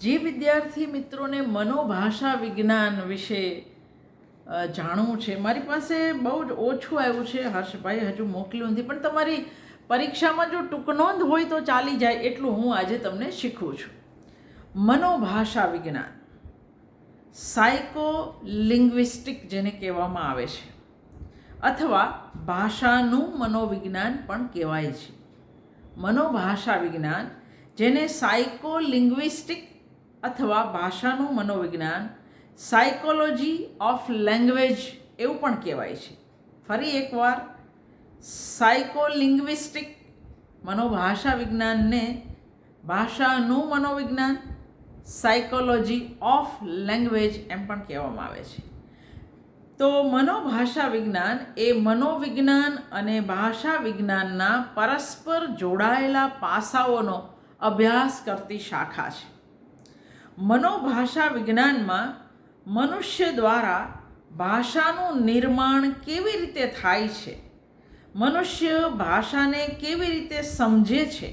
જે વિદ્યાર્થી મિત્રોને મનોભાષા વિજ્ઞાન વિશે જાણવું છે, મારી પાસે બહુ જ ઓછું આવ્યું છે હર્ષભાઈ, હજુ મોકલ્યું નથી, પણ તમારી પરીક્ષામાં જો ટૂંકનોંધ હોય તો ચાલી જાય એટલું હું આજે તમને શીખવું છું. મનોભાષા વિજ્ઞાન, સાયકો લિંગ્વિસ્ટિક જેને કહેવામાં આવે છે, અથવા ભાષાનું મનોવિજ્ઞાન પણ કહેવાય છે. મનોભાષા વિજ્ઞાન, જેને સાયકો લિંગ્વિસ્ટિક અથવા ભાષાનું મનોવિજ્ઞાન, સાયકોલોજી ઓફ લેંગ્વેજ એવું પણ કહેવાય છે. ફરી એકવાર, સાયકો લિંગ્વિસ્ટિક મનોભાષા વિજ્ઞાનને ભાષાનું મનોવિજ્ઞાન, સાયકોલોજી ઓફ લેંગ્વેજ એમ પણ કહેવામાં આવે છે. તો મનોભાષા વિજ્ઞાન એ મનોવિજ્ઞાન અને ભાષા વિજ્ઞાનના પરસ્પર જોડાયેલા પાસાઓનો અભ્યાસ કરતી શાખા છે. મનોભાષા વિજ્ઞાનમાં મનુષ્ય દ્વારા ભાષાનું નિર્માણ કેવી રીતે થાય છે, મનુષ્ય ભાષાને કેવી રીતે સમજે છે,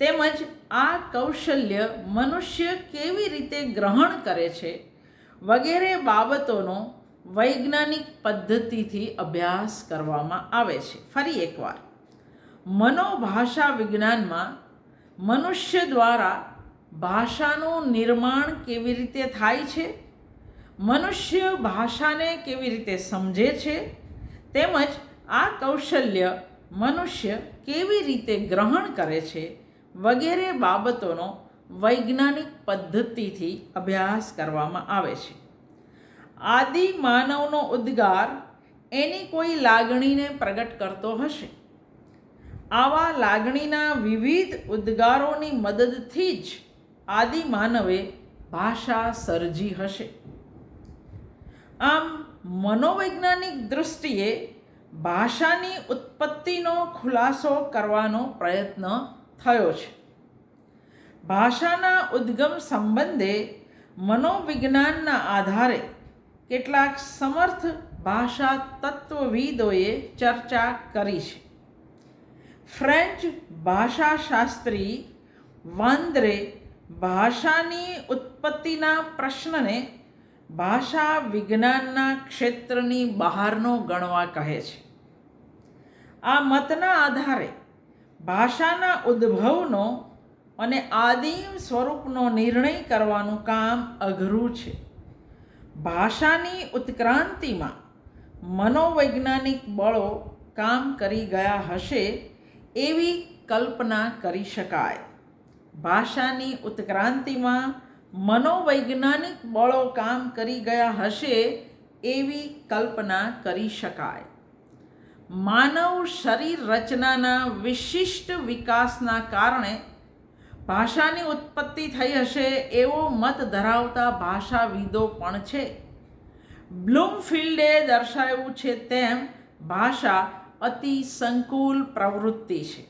તેમજ આ કૌશલ્ય મનુષ્ય કેવી રીતે ગ્રહણ કરે છે વગેરે બાબતોનો વૈજ્ઞાનિક પદ્ધતિથી અભ્યાસ કરવામાં આવે છે. ફરી એકવાર, મનોભાષા વિજ્ઞાનમાં મનુષ્ય દ્વારા ભાષાનું નિર્માણ કેવી રીતે થાય છે, મનુષ્ય ભાષાને કેવી રીતે સમજે છે, તેમજ આ કૌશલ્ય મનુષ્ય કેવી રીતે ગ્રહણ કરે છે વગેરે બાબતોનો વૈજ્ઞાનિક પદ્ધતિથી અભ્યાસ કરવામાં આવે છે. આદિ માનવનો ઉદ્ગાર એની કોઈ લાગણીને પ્રગટ કરતો હશે. આવા લાગણીના વિવિધ ઉદ્ગારોની મદદથી જ આદિ માનવે ભાષા સર્જી હશે. આમ મનોવૈજ્ઞાનિક દૃષ્ટિએ ભાષાની ઉત્પત્તિનો ખુલાસો કરવાનો પ્રયત્ન થયો છે. ભાષાના ઉદ્ગમ સંબંધે મનોવિજ્ઞાનના આધારે કેટલાક સમર્થ ભાષા તત્વવિદોએ ચર્ચા કરી છે. ફ્રેન્ચ ભાષાશાસ્ત્રી વાન્દ્રે ભાષાની ઉત્પત્તિના પ્રશ્નને ભાષા વિજ્ઞાનના ક્ષેત્રની બહારનો ગણવા કહે છે. આ મતના આધારે ભાષાના ઉદ્ભવનો અને આદિમ સ્વરૂપનો નિર્ણય કરવાનું કામ અઘરું છે. ભાષાની ઉત્ક્રાંતિમાં મનોવૈજ્ઞાનિક બળો કામ કરી ગયા હશે એવી કલ્પના કરી શકાય. ભાષાની ઉત્ક્રાંતિમાં મનોવૈજ્ઞાનિક બળો કામ કરી ગયા હશે એવી કલ્પના કરી શકાય. માનવ શરીર રચનાના વિશિષ્ટ વિકાસના કારણે ભાષાની ઉત્પત્તિ થઈ હશે એવો મત ધરાવતા ભાષાવિદો પણ છે. બ્લૂમફિલ્ડે દર્શાવ્યું છે તેમ ભાષા અતિ સંકુલ પ્રવૃત્તિ છે.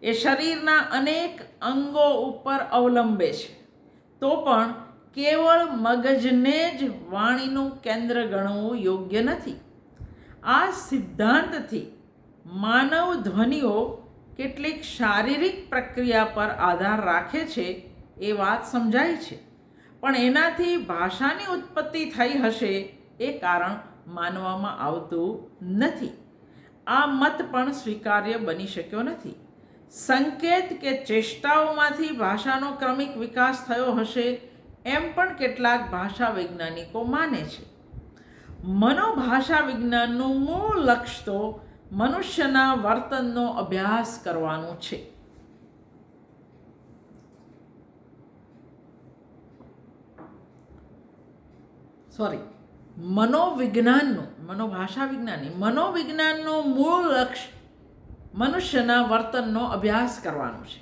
એ શરીરના અનેક અંગો ઉપર અવલંબે છે. તો પણ કેવળ મગજને જ વાણીનું કેન્દ્ર ગણવું યોગ્ય નથી. આ સિદ્ધાંતથી માનવ ધ્વનિઓ કેટલીક શારીરિક પ્રક્રિયા પર આધાર રાખે છે એ વાત સમજાય છે, પણ એનાથી ભાષાની ઉત્પત્તિ થઈ હશે એ કારણ માનવામાં આવતું નથી. આ મત પણ સ્વીકાર્ય બની શક્યો નથી. સંકેત કે ચેષ્ટાઓમાંથી ભાષાનો ક્રમિક વિકાસ થયો હશે એમ પણ કેટલાક ભાષા વૈજ્ઞાનિકો માને છે. મનોભાષા વિજ્ઞાનનું મૂળ લક્ષ્ય તો મનુષ્યના વર્તનનો અભ્યાસ કરવાનું છે. મનોભાષા વિજ્ઞાનની મનોવિજ્ઞાનનું મૂળ લક્ષ્ય મનુષ્યના વર્તનનો અભ્યાસ કરવાનું છે.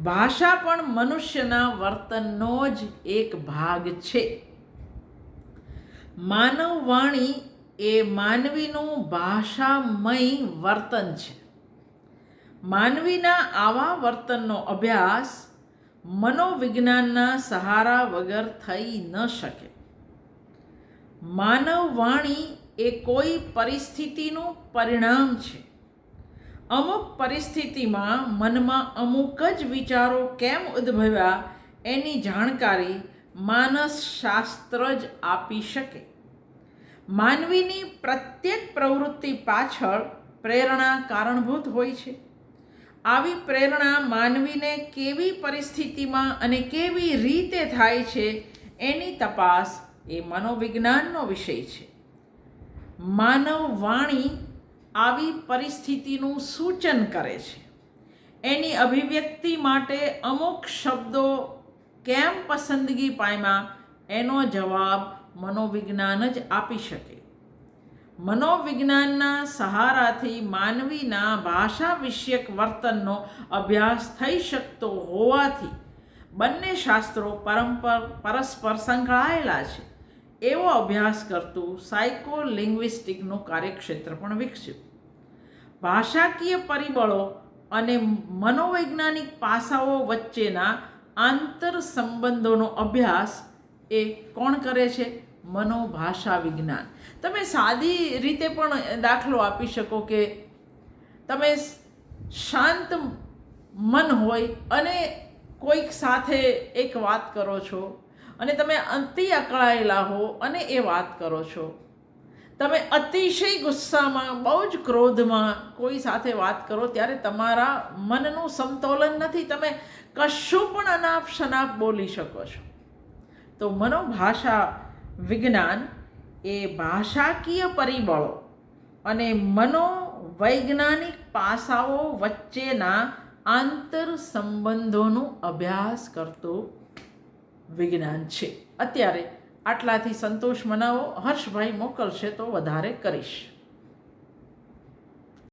ભાષા પણ મનુષ્યના વર્તનનો જ એક ભાગ છે. માનવ વાણી એ માનવીનું ભાષામય વર્તન છે. માનવીના આવા વર્તનનો અભ્યાસ મનોવિજ્ઞાનના સહારા વગર થઈ ન શકે. માનવ વાણી એ કોઈ પરિસ્થિતિનું પરિણામ છે. અમુક પરિસ્થિતિમાં મનમાં અમુક જ વિચારો કેમ ઉદ્ભવ્યા એની જાણકારી માનસશાસ્ત્ર જ આપી શકે. માનવીની પ્રત્યેક પ્રવૃત્તિ પાછળ પ્રેરણા કારણભૂત હોય છે. આવી પ્રેરણા માનવીને કેવી પરિસ્થિતિમાં અને કેવી રીતે થાય છે એની તપાસ એ મનોવિજ્ઞાનનો વિષય છે. માનવ વાણી આવી પરિસ્થિતિનું સૂચન કરે છે. એની અભિવ્યક્તિ માટે અમુક શબ્દો કેમ પસંદગી પામ્યા એનો જવાબ મનોવિજ્ઞાન જ આપી શકે. મનોવિજ્ઞાનના સહારાથી માનવીના ભાષા વિષયક વર્તનનો અભ્યાસ થઈ શકતો હોવાથી બંને શાસ્ત્રો પરસ્પર સંકળાયેલા છે એવો અભ્યાસ કરતું સાયકોલિંગ્વિસ્ટિકનું કાર્યક્ષેત્ર પણ વિકસ્યું. ભાષાકીય પરિબળો અને મનોવૈજ્ઞાનિક પાસાઓ વચ્ચેના આંતર સંબંધોનો અભ્યાસ એ કોણ કરે છે? મનોભાષા વિજ્ઞાન. તમે સાદી રીતે પણ દાખલો આપી શકો કે તમે શાંત મન હોય અને કોઈક સાથે એક વાત કરો છો અને તમે અતિ અકળાયેલા હો અને એ વાત કરો છો. તમે અતિશય ગુસ્સામાં, બહુ જ ક્રોધમાં કોઈ સાથે વાત કરો ત્યારે તમારા મનનું સમતોલન નથી. તમે કશું પણ અનાપ શનાપ બોલી શકો છો. તો મનોભાષા વિજ્ઞાન એ ભાષાકીય પરિબળો અને મનોવૈજ્ઞાનિક પાસાઓ વચ્ચેના આંતર સંબંધોનો અભ્યાસ કરતું વિજ્ઞાન છે. અત્યારે આટલાથી સંતોષ મનાવો. હર્ષભાઈ મોકલશે તો વધારે કરીશ.